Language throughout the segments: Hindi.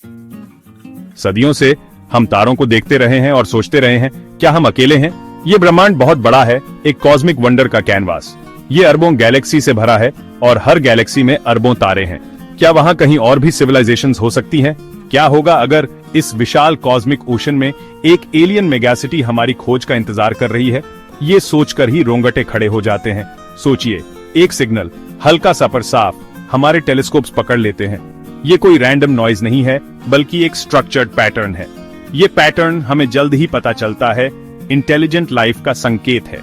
सदियों से हम तारों को देखते रहे हैं और सोचते रहे हैं, क्या हम अकेले हैं? ये ब्रह्मांड बहुत बड़ा है, एक कॉस्मिक वंडर का कैनवास। ये अरबों गैलेक्सी से भरा है और हर गैलेक्सी में अरबों तारे हैं। क्या वहां कहीं और भी सिविलाइजेशंस हो सकती हैं? क्या होगा अगर इस विशाल कॉस्मिक ओशन में एक एलियन मेगासिटी हमारी खोज का इंतजार कर रही है? ये सोचकर ही रोंगटे खड़े हो जाते हैं। सोचिए, एक सिग्नल हल्का सा पर साफ हमारे टेलीस्कोप्स पकड़ लेते हैं। ये कोई रैंडम नॉइज नहीं है, बल्कि एक स्ट्रक्चर्ड पैटर्न है। ये पैटर्न हमें जल्द ही पता चलता है इंटेलिजेंट लाइफ का संकेत है।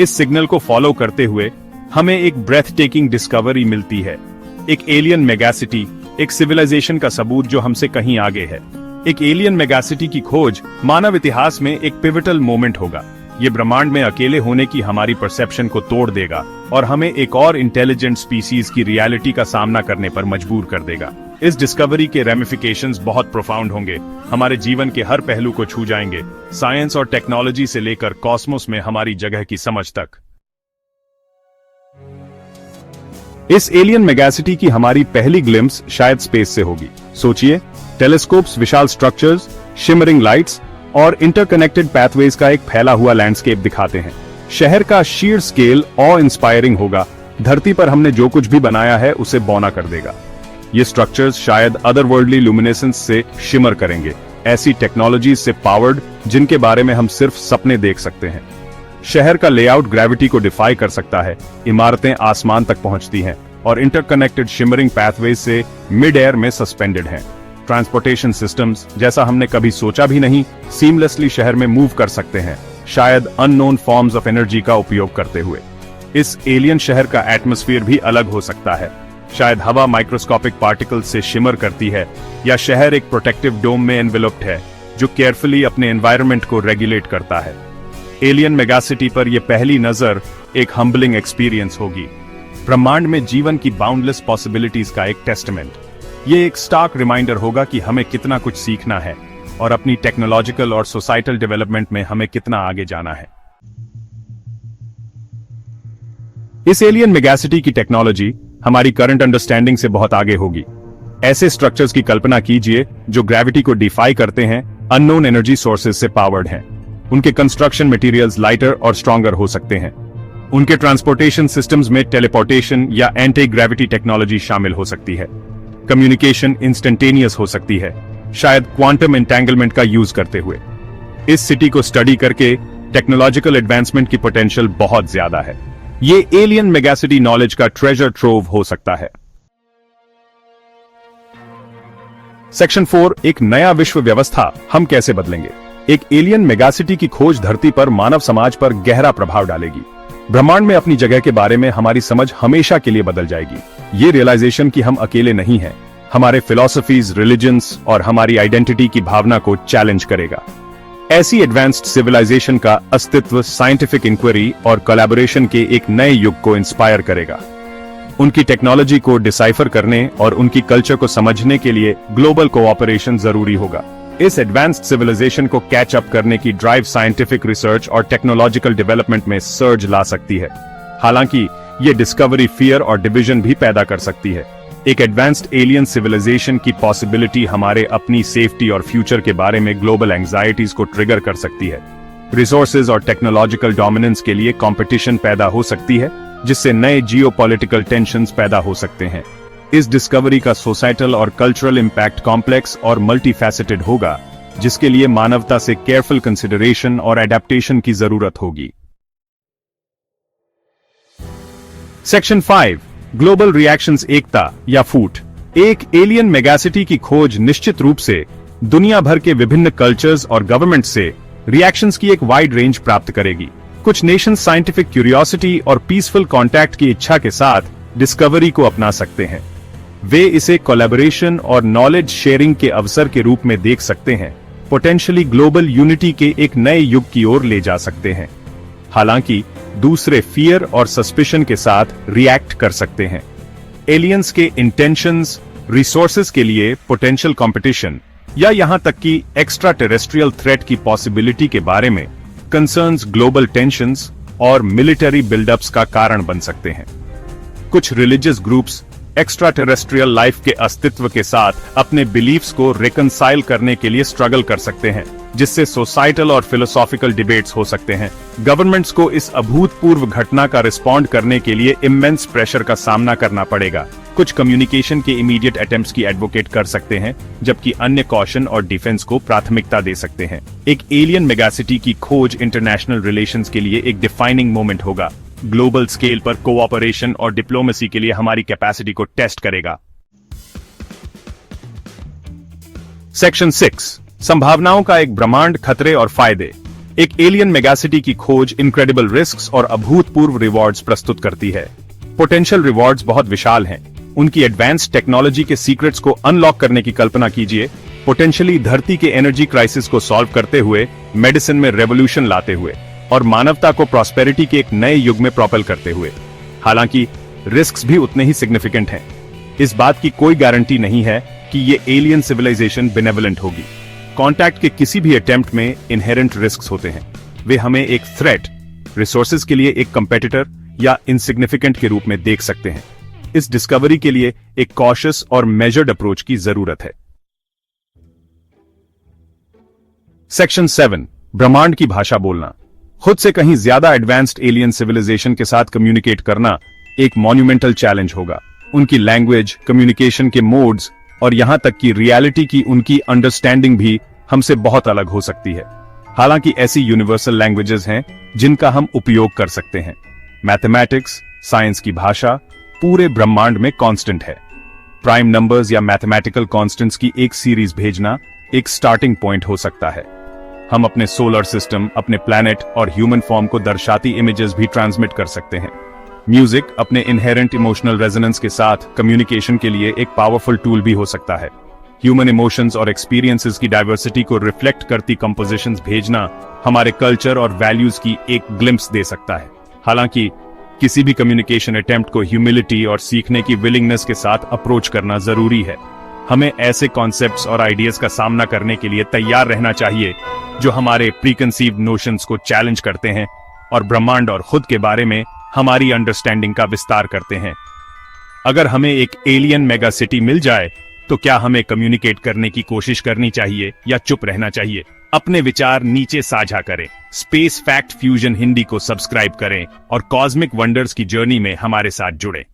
इस सिग्नल को फॉलो करते हुए हमें एक ब्रेथ टेकिंग डिस्कवरी मिलती है, एक एलियन मेगासिटी, एक सिविलाइजेशन का सबूत जो हमसे कहीं आगे है। एक एलियन मेगासिटी की खोज मानव इतिहास में एक पिवटल मोमेंट होगा। ये ब्रह्मांड में अकेले होने की हमारी परसेप्शन को तोड़ देगा और हमें एक और इंटेलिजेंट स्पीसीज की रियलिटी का सामना करने पर मजबूर कर देगा। इस डिस्कवरी के रेमिफिकेशंस बहुत प्रोफाउंड होंगे, हमारे जीवन के हर पहलू को छू जाएंगे, साइंस और टेक्नोलॉजी से लेकर कॉस्मोस में हमारी जगह की समझ तक। इस एलियन मेगासिटी की हमारी पहली ग्लिम्स शायद स्पेस से होगी। सोचिए, टेलीस्कोप्स विशाल स्ट्रक्चर्स, शिमरिंग लाइट्स और इंटरकनेक्टेड पैथवेज का एक फैला हुआ लैंडस्केप दिखाते हैं। शहर का शीर स्केल ऑ इंस्पायरिंग होगा। धरती पर हमने जो कुछ भी बनाया है उसे बौना कर देगा। ये स्ट्रक्चर्स शायद अदरवर्ल्डली लुमिनेसेंस से शिमर करेंगे, ऐसी टेक्नोलॉजी से पावर्ड जिनके बारे में हम सिर्फ सपने देख सकते हैं। शहर का लेआउट ग्रेविटी को डिफाई कर सकता है, इमारतें आसमान तक पहुंचती हैं और इंटरकनेक्टेड शिमरिंग पैथवे से मिड एयर में सस्पेंडेड हैं। ट्रांसपोर्टेशन सिस्टम्स जैसा हमने कभी सोचा भी नहीं, सीमलेसली शहर में मूव कर सकते हैं, शायद अननोन फॉर्म्स ऑफ एनर्जी का उपयोग करते हुए। इस एलियन शहर का एटमॉस्फेयर भी अलग हो सकता है। शायद हवा माइक्रोस्कोपिक पार्टिकल्स से शिमर करती है, या शहर एक प्रोटेक्टिव डोम में एनवेलप्ड है जो केयरफुली अपने एनवायरनमेंट को रेगुलेट करता है। एलियन मेगासिटी पर यह पहली नजर एक हम्बलिंग एक्सपीरियंस होगी, ब्रह्मांड में जीवन की बाउंडलेस पॉसिबिलिटीज का एक टेस्टमेंट। ये एक स्टार्क रिमाइंडर होगा कि हमें कितना कुछ सीखना है और अपनी टेक्नोलॉजिकल और सोसाइटल डेवलपमेंट में हमें कितना आगे जाना है। इस एलियन मेगासिटी की टेक्नोलॉजी हमारी करंट अंडरस्टैंडिंग से बहुत आगे होगी। ऐसे स्ट्रक्चर्स की कल्पना कीजिए जो ग्रेविटी को डिफाई करते हैं, अननोन एनर्जी सोर्सेज से पावर्ड हैं। उनके कंस्ट्रक्शन मटेरियल्स लाइटर और स्ट्रॉन्गर हो सकते हैं। उनके ट्रांसपोर्टेशन सिस्टम्स में टेलीपोर्टेशन या एंटी ग्रेविटी टेक्नोलॉजी शामिल हो सकती है। कम्युनिकेशन इंस्टेंटेनियस हो सकती है, शायद क्वांटम एंटेंगलमेंट का यूज करते हुए। इस सिटी को स्टडी करके टेक्नोलॉजिकल एडवांसमेंट की पोटेंशियल बहुत ज्यादा है। ये एलियन मेगासिटी नॉलेज का ट्रेजर ट्रोव हो सकता है। सेक्शन 4, एक नया विश्व व्यवस्था हम कैसे बदलेंगे। एक एलियन मेगासिटी की खोज धरती पर मानव समाज पर गहरा प्रभाव डालेगी। ब्रह्मांड में अपनी जगह के बारे में हमारी समझ हमेशा के लिए बदल जाएगी। ये रियलाइजेशन कि हम अकेले नहीं हैं, हमारे फिलॉसफीज, रिलीजन्स और हमारी आइडेंटिटी की भावना को चैलेंज करेगा। ऐसी एडवांस्ड सिविलाइजेशन का अस्तित्व साइंटिफिक इंक्वायरी और कोलैबोरेशन के एक नए युग को इंस्पायर करेगा। उनकी टेक्नोलॉजी को डिसाइफर करने और उनकी कल्चर को समझने के लिए ग्लोबल कोऑपरेशन जरूरी होगा। इस एडवांस्ड सिविलाइजेशन को कैच अप करने की ड्राइव साइंटिफिक रिसर्च और टेक्नोलॉजिकल डेवलपमेंट में सर्ज ला सकती है। हालांकि ये डिस्कवरी फियर और डिवीजन भी पैदा कर सकती है। एक एडवांस्ड एलियन सिविलाइजेशन की पॉसिबिलिटी हमारे अपनी सेफ्टी और फ्यूचर के बारे में ग्लोबल एंजाइटीज को ट्रिगर कर सकती है। रिसोर्सेज और टेक्नोलॉजिकल डोमिनेंस के लिए कंपटीशन पैदा हो सकती है, जिससे नए जियोपॉलिटिकल टेंशंस पैदा हो सकते हैं। इस डिस्कवरी का सोसाइटल और कल्चरल इंपैक्ट कॉम्प्लेक्स और मल्टीफैसेटेड होगा, जिसके लिए मानवता से केयरफुल कंसिडरेशन और एडेप्टेशन की जरूरत होगी। सेक्शन 5, ग्लोबल रिएक्शंस, एकता या फूट। एक एलियन मेगासिटी की खोज निश्चित रूप से दुनिया भर के विभिन्न कल्चर्स और गवर्नमेंट से रिएक्शंस की एक वाइड रेंज प्राप्त करेगी। कुछ नेशन साइंटिफिक क्यूरियोसिटी और पीसफुल कांटेक्ट की इच्छा के साथ डिस्कवरी को अपना सकते हैं। वे इसे कोलैबोरेशन और नॉलेज शेयरिंग के अवसर के रूप में देख सकते हैं, पोटेंशियली ग्लोबल यूनिटी के एक नए युग की ओर ले जा सकते हैं। हालांकि दूसरे फियर और सस्पिशन के साथ रिएक्ट कर सकते हैं। एलियंस के इंटेंशंस, रिसोर्सेज के लिए पोटेंशियल कंपटीशन या यहां तक कि एक्स्ट्रा टेरेस्ट्रियल थ्रेट की पॉसिबिलिटी के बारे में कंसर्न्स ग्लोबल टेंशंस और मिलिट्री बिल्डअप्स का कारण बन सकते हैं। कुछ religious groups extra terrestrial life के अस्तित्व के साथ अपने बिलीफ्स को रिकंसाइल करने के लिए स्ट्रगल कर सकते हैं, जिससे सोसाइटल और फिलोसॉफिकल डिबेट्स हो सकते हैं। गवर्नमेंट्स को इस अभूतपूर्व घटना का रिस्पॉन्ड करने के लिए इमेंस प्रेशर का सामना करना पड़ेगा। कुछ कम्युनिकेशन के इमीडिएट अटेम्प्ट्स की एडवोकेट कर सकते हैं, जबकि अन्य कॉशन और डिफेंस को प्राथमिकता दे सकते हैं। एक एलियन मेगासिटी की खोज इंटरनेशनल रिलेशंस के लिए एक डिफाइनिंग मोमेंट होगा। ग्लोबल स्केल पर कोऑपरेशन और डिप्लोमेसी के लिए हमारी कैपेसिटी को टेस्ट करेगा। सेक्शन 6, संभावनाओं का एक ब्रह्मांड, खतरे और फायदे। एक एलियन मेगासिटी की खोज इनक्रेडिबल रिस्क्स और अभूतपूर्व रिवॉर्ड्स प्रस्तुत करती है। पोटेंशियल रिवॉर्ड्स बहुत विशाल हैं। उनकी एडवांस्ड टेक्नोलॉजी के सीक्रेट्स को अनलॉक करने की कल्पना कीजिए, पोटेंशियली धरती के एनर्जी क्राइसिस को सॉल्व करते हुए, मेडिसिन में रेवोल्यूशन लाते हुए और मानवता को प्रॉस्पेरिटी के एक नए युग में प्रोपेल करते हुए। हालांकि रिस्क्स भी उतने ही सिग्निफिकेंट हैं। इस बात की कोई गारंटी नहीं है कि ये एलियन सिविलाइजेशन बेनेवलेंट होगी। कॉन्टैक्ट के किसी भी अटेम्प्ट में इनहेरेंट रिस्क्स होते हैं। वे हमें एक थ्रेट, रिसोर्सेज के लिए एक कंपेटिटर या इनसिग्निफिकेंट के रूप में देख सकते हैं। इस डिस्कवरी के लिए एक कॉशियस और मेजर्ड अप्रोच की जरूरत है। सेक्शन 7, ब्रह्मांड की भाषा बोलना। खुद से कहीं ज्यादा एडवांस्ड एलियन सिविलाइजेशन के साथ कम्युनिकेट करना एक मॉन्यूमेंटल चैलेंज होगा। उनकी लैंग्वेज, कम्युनिकेशन के मोड्स और यहां तक कि रियलिटी की उनकी अंडरस्टैंडिंग भी हमसे बहुत अलग हो सकती है। हालांकि ऐसी यूनिवर्सल लैंग्वेजेस हैं जिनका हम उपयोग कर सकते हैं। मैथमेटिक्स, साइंस की भाषा पूरे ब्रह्मांड में कांस्टेंट है। प्राइम नंबर्स या मैथमेटिकल कांस्टेंट्स की एक सीरीज भेजना एक स्टार्टिंग पॉइंट हो सकता है। हम अपने सोलर सिस्टम, अपने प्लैनेट और ह्यूमन फॉर्म को दर्शाती इमेजेस भी ट्रांसमिट कर सकते हैं। म्यूजिक अपने इनहेरेंट इमोशनल रेजोनेंस के साथ कम्युनिकेशन के लिए एक पावरफुल टूल भी हो सकता है। ह्यूमन इमोशंस और एक्सपीरियंसेस की डाइवर्सिटी को रिफ्लेक्ट करती कंपोजिशंस भेजना हमारे कल्चर और वैल्यूज की एक ग्लिम्प्स दे सकता है। हालांकि किसी भी कम्युनिकेशन अटेम्प्ट को ह्यूमिलिटी और सीखने की विलिंगनेस के साथ अप्रोच करना जरूरी है। हमें ऐसे कॉन्सेप्ट्स और आइडियाज का सामना करने के लिए तैयार रहना चाहिए जो हमारे प्रीकंसीव्ड नोशंस को चैलेंज करते हैं और ब्रह्मांड और खुद के बारे में हमारी अंडरस्टैंडिंग का विस्तार करते हैं। अगर हमें एक एलियन मेगा सिटी मिल जाए तो क्या हमें कम्युनिकेट करने की कोशिश करनी चाहिए या चुप रहना चाहिए? अपने विचार नीचे साझा करें। स्पेस फैक्ट फ्यूजन हिंदी को सब्सक्राइब करें और कॉस्मिक वंडर्स की जर्नी में हमारे साथ जुड़ें।